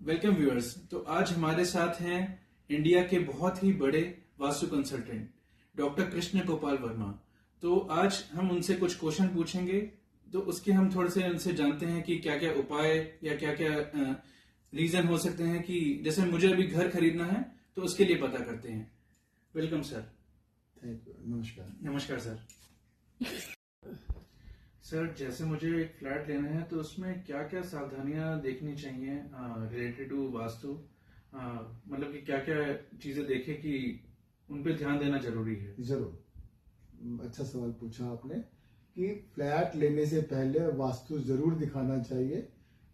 Welcome viewers. तो आज हमारे साथ हैं इंडिया के बहुत ही बड़े वास्तु कंसल्टेंट डॉक्टर कृष्ण गोपाल वर्मा। तो आज हम उनसे कुछ क्वेश्चन पूछेंगे, तो उसके हम थोड़े से उनसे जानते हैं कि क्या क्या उपाय या क्या क्या रीजन हो सकते हैं कि जैसे मुझे अभी घर खरीदना है तो उसके लिए पता करते हैं। Welcome sir. Thank you. नमस्कार। नमस्कार सर। सर, जैसे मुझे एक फ्लैट लेना है तो उसमें क्या क्या सावधानियां देखनी चाहिए रिलेटेड टू वास्तु, मतलब कि क्या क्या चीजें देखें कि उन पे ध्यान देना जरूरी है। जरूर, अच्छा सवाल पूछा आपने कि फ्लैट लेने से पहले वास्तु जरूर दिखाना चाहिए।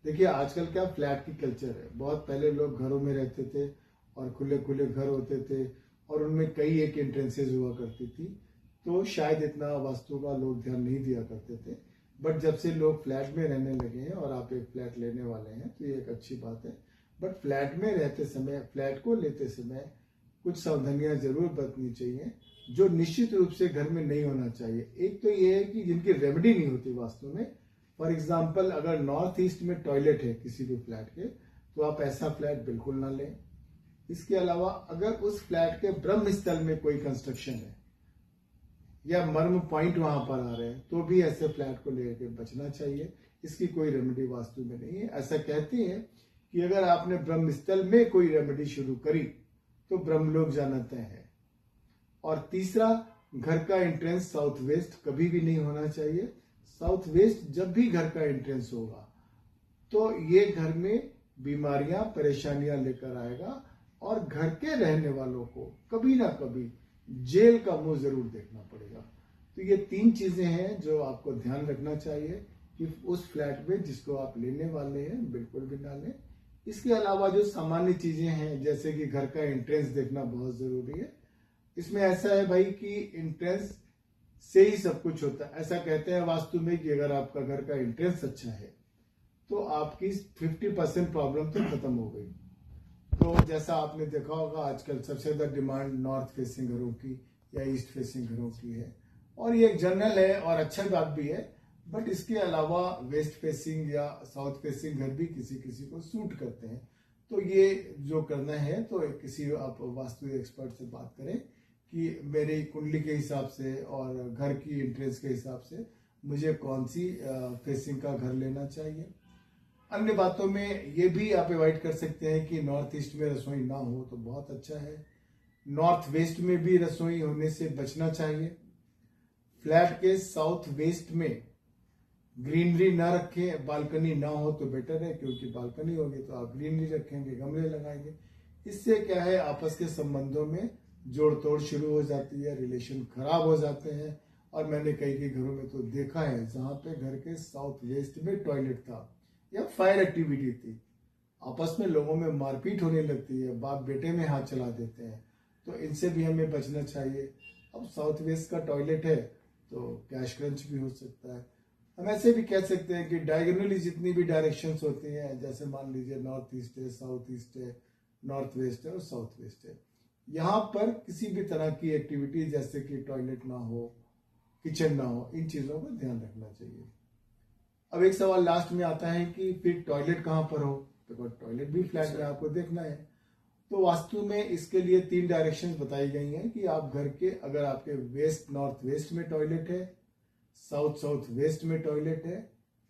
देखिए आजकल क्या फ्लैट की कल्चर है, बहुत पहले लोग घरों में रहते थे और खुले खुले घर होते थे और उनमें कई एक एंट्रेंसेज हुआ करती थी, तो शायद इतना वास्तु का लोग ध्यान नहीं दिया करते थे। बट जब से लोग फ्लैट में रहने लगे हैं और आप एक फ्लैट लेने वाले हैं तो ये एक अच्छी बात है। बट फ्लैट में रहते समय, फ्लैट को लेते समय कुछ सावधानियां जरूर बरतनी चाहिए जो निश्चित रूप से घर में नहीं होना चाहिए। एक तो ये है कि जिनकी रेमेडी नहीं होती वास्तु में। फॉर एग्जाम्पल, अगर नॉर्थ ईस्ट में टॉयलेट है किसी भी फ्लैट के, तो आप ऐसा फ्लैट बिल्कुल ना लें। इसके अलावा अगर उस फ्लैट के ब्रह्म स्थल में कोई कंस्ट्रक्शन है या मर्म पॉइंट वहां पर आ रहे हैं तो भी ऐसे फ्लैट को लेकर बचना चाहिए। इसकी कोई रेमेडी वास्तु में नहीं है। ऐसा कहते हैं कि अगर आपने ब्रह्म स्थल में कोई रेमेडी शुरू करी तो ब्रह्मलोक जाना तय है। और तीसरा, घर का एंट्रेंस साउथ वेस्ट कभी भी नहीं होना चाहिए। साउथ वेस्ट जब भी घर का एंट्रेंस होगा तो ये घर में बीमारियां, परेशानियां लेकर आएगा और घर के रहने वालों को कभी ना कभी जेल का मुंह जरूर देखना पड़ेगा। तो ये 3 चीजें हैं जो आपको ध्यान रखना चाहिए कि उस फ्लैट में जिसको आप लेने वाले हैं बिल्कुल भी ना लें। इसके अलावा जो सामान्य चीजें हैं जैसे कि घर का एंट्रेंस देखना बहुत जरूरी है। इसमें ऐसा है भाई कि एंट्रेंस से ही सब कुछ होता है। ऐसा कहते हैं वास्तु में कि अगर आपका घर का एंट्रेंस अच्छा है तो आपकी 50% प्रॉब्लम तो खत्म हो गई। तो जैसा आपने देखा होगा आजकल सबसे ज्यादा डिमांड नॉर्थ फेसिंग घरों की या ईस्ट फेसिंग घरों की है, और ये एक जनरल है और अच्छा बात भी है। बट इसके अलावा वेस्ट फेसिंग या साउथ फेसिंग घर भी किसी किसी को सूट करते हैं। तो ये जो करना है तो किसी आप वास्तु एक्सपर्ट से बात करें कि मेरी कुंडली के हिसाब से और घर की एंट्रेंस के हिसाब से मुझे कौन सी फेसिंग का घर लेना चाहिए। अन्य बातों में ये भी आप अवॉइड कर सकते हैं कि नॉर्थ ईस्ट में रसोई ना हो तो बहुत अच्छा है। नॉर्थ वेस्ट में भी रसोई होने से बचना चाहिए। फ्लैट के साउथ वेस्ट में ग्रीनरी ना रखें, बालकनी ना हो तो बेटर है, क्योंकि बालकनी होगी तो आप ग्रीनरी रखेंगे, गमले लगाएंगे। इससे क्या है, आपस के संबंधों में जोड़ तोड़ शुरू हो जाती है, रिलेशन खराब हो जाते हैं। और मैंने कई घरों में तो देखा है जहां पे घर के साउथ वेस्ट में टॉयलेट था या फायर एक्टिविटी थी, आपस में लोगों में मारपीट होने लगती है, बाप बेटे में हाथ चला देते हैं। तो इनसे भी हमें बचना चाहिए। अब साउथ वेस्ट का टॉयलेट है तो कैश क्रंच भी हो सकता है। हम ऐसे भी कह सकते हैं कि डायगोनली जितनी भी डायरेक्शंस होती हैं, जैसे मान लीजिए नॉर्थ ईस्ट है, साउथ ईस्ट है, नॉर्थ वेस्ट है और साउथ वेस्ट है, यहाँ पर किसी भी तरह की एक्टिविटी जैसे कि टॉयलेट ना हो, किचन ना हो, इन चीजों का ध्यान रखना चाहिए। अब एक सवाल लास्ट में आता है कि फिर टॉयलेट कहां पर हो, तो टॉयलेट भी फ्लैट में आपको देखना है। तो वास्तु में इसके लिए 3 डायरेक्शंस बताई गई हैं कि आप घर के, अगर आपके वेस्ट नॉर्थ वेस्ट में टॉयलेट है, साउथ साउथ वेस्ट में टॉयलेट है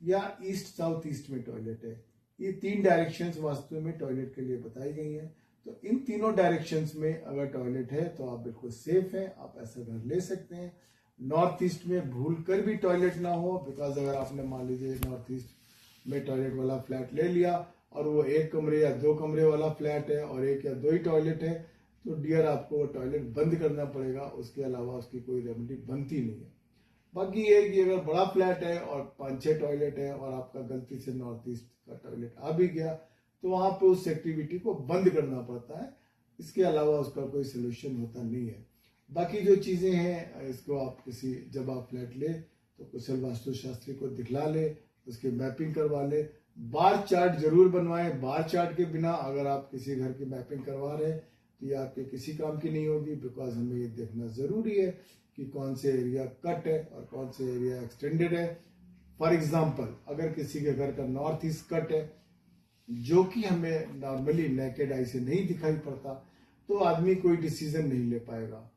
या ईस्ट साउथ ईस्ट में टॉयलेट है, ये 3 डायरेक्शंस वास्तु में टॉयलेट के लिए बताई गई हैं। तो इन तीनों डायरेक्शंस में अगर टॉयलेट है तो आप बिल्कुल सेफ हैं, आप ऐसा घर ले सकते हैं। नॉर्थ ईस्ट में भूल कर भी टॉयलेट ना हो, बिकॉज अगर आपने मान लीजिए नॉर्थ ईस्ट में टॉयलेट वाला फ्लैट ले लिया और वो 1 कमरे या 2 कमरे वाला फ्लैट है और 1 या 2 ही टॉयलेट है, तो डियर आपको वो टॉयलेट बंद करना पड़ेगा। उसके अलावा उसकी कोई रेमेडी बनती नहीं है। बाकी ये कि अगर बड़ा फ्लैट है और 5-6 टॉयलेट है और आपका गलती से नॉर्थ ईस्ट का टॉयलेट आ भी गया तो वहां पे उस एक्टिविटी को बंद करना पड़ता है। इसके अलावा उसका कोई सोल्यूशन होता नहीं है। बाकी जो चीजें हैं इसको आप जब आप फ्लैट ले तो कुशल वास्तुशास्त्री को दिखला ले, उसकी मैपिंग करवा ले, बार चार्ट जरूर बनवाएं। बार चार्ट के बिना अगर आप किसी घर की मैपिंग करवा रहे हैं तो ये आपके किसी काम की नहीं होगी, बिकॉज हमें ये देखना जरूरी है कि कौन से एरिया कट है और कौन से एरिया एक्सटेंडेड है। फॉर एग्जाम्पल, अगर किसी के घर का नॉर्थ ईस्ट कट है जो कि हमें नॉर्मली नेकेड आई से नहीं दिखाई पड़ता, तो आदमी कोई डिसीजन नहीं ले पाएगा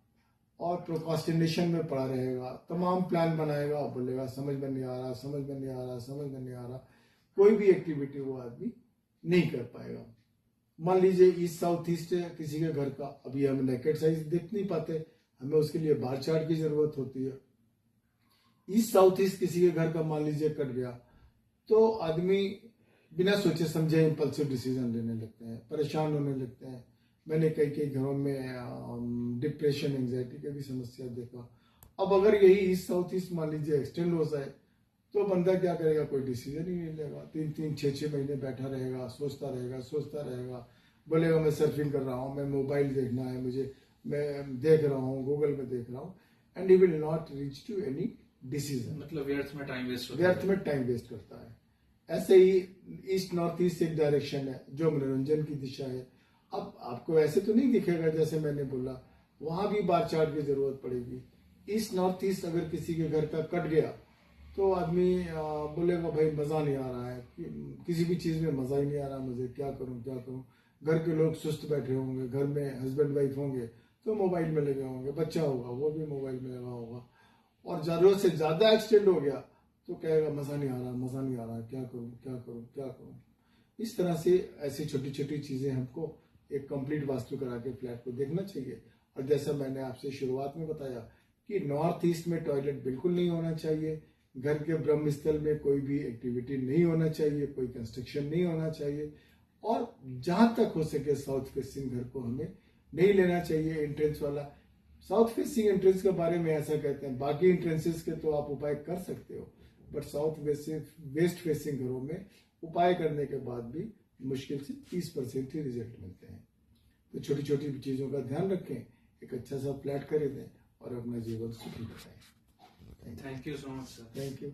और प्रोक्रास्टिनेशन में पड़ा रहेगा। तमाम प्लान बनाएगा, बोलेगा समझ में नहीं आ रहा, समझ में नहीं आ रहा, समझ में नहीं आ रहा, कोई भी एक्टिविटी वो आदमी नहीं कर पाएगा। मान लीजिए ईस्ट साउथ ईस्ट है किसी के घर का, अभी हम नेकेड साइज देख नहीं पाते, हमें उसके लिए बार चार्ट की जरूरत होती है। ईस्ट साउथ ईस्ट किसी के घर का मान लीजिए कट गया, तो आदमी बिना सोचे समझे इंपल्सिव डिसीजन लेने लगते हैं, परेशान होने लगते हैं। मैंने कई कई घरों में डिप्रेशन एंजाइटी की भी समस्या देखा। अब अगर यही ईस्ट साउथ ईस्ट मान लीजिए एक्सटेंड हो जाए, तो बंदा क्या करेगा, कोई डिसीजन ही नहीं लेगा। 3-3, 6-6 महीने बैठा रहेगा, सोचता रहेगा, बोलेगा मैं सर्फिंग कर रहा हूँ, मैं मोबाइल देखना है मुझे, मैं देख रहा हूँ, गूगल में देख रहा हूँ, and he will not reach to any decision. मतलब व्यर्थ में टाइम वेस्ट करता है। ऐसे ही ईस्ट नॉर्थ ईस्ट एक डायरेक्शन है जो मनोरंजन की दिशा है। अब आपको ऐसे तो नहीं दिखेगा, जैसे मैंने बोला, वहां भी बार चार्ट की जरूरत पड़ेगी। ईस्ट नॉर्थ ईस्ट अगर किसी के घर का कट गया, तो आदमी बोलेगा भाई मजा नहीं आ रहा है, किसी भी चीज में मजा ही नहीं आ रहा, मुझे क्या करूं। घर के लोग सुस्त बैठे होंगे, घर में हस्बैंड वाइफ होंगे तो मोबाइल में लगे होंगे, बच्चा होगा वो भी मोबाइल में लगा होगा, और जरूरत से ज्यादा एक्सटेंड हो गया तो कहेगा मजा नहीं आ रहा, क्या करूं। इस तरह से ऐसी छोटी छोटी चीजें हमको एक कंप्लीट वास्तु करा के फ्लैट को देखना चाहिए। और जैसा मैंने आपसे शुरुआत में बताया कि नॉर्थ ईस्ट में टॉयलेट बिल्कुल नहीं होना चाहिए, घर के ब्रह्म स्थल में कोई भी एक्टिविटी नहीं होना चाहिए, कोई कंस्ट्रक्शन नहीं होना चाहिए, और जहां तक हो सके साउथ फेसिंग घर को हमें नहीं लेना चाहिए एंट्रेंस वाला। साउथ फेसिंग एंट्रेंस के बारे में ऐसा कहते हैं, बाकी एंट्रेंसेस के तो आप उपाय कर सकते हो, बट साउथ वेस्ट फेसिंग घरों में उपाय करने के बाद भी मुश्किल से 30% ही रिजल्ट मिलते हैं। तो छोटी छोटी चीजों का ध्यान रखें, एक अच्छा सा फ्लैट खरीदें और अपना जीवन सुखी बनाएं। Thank you so much sir. Thank you.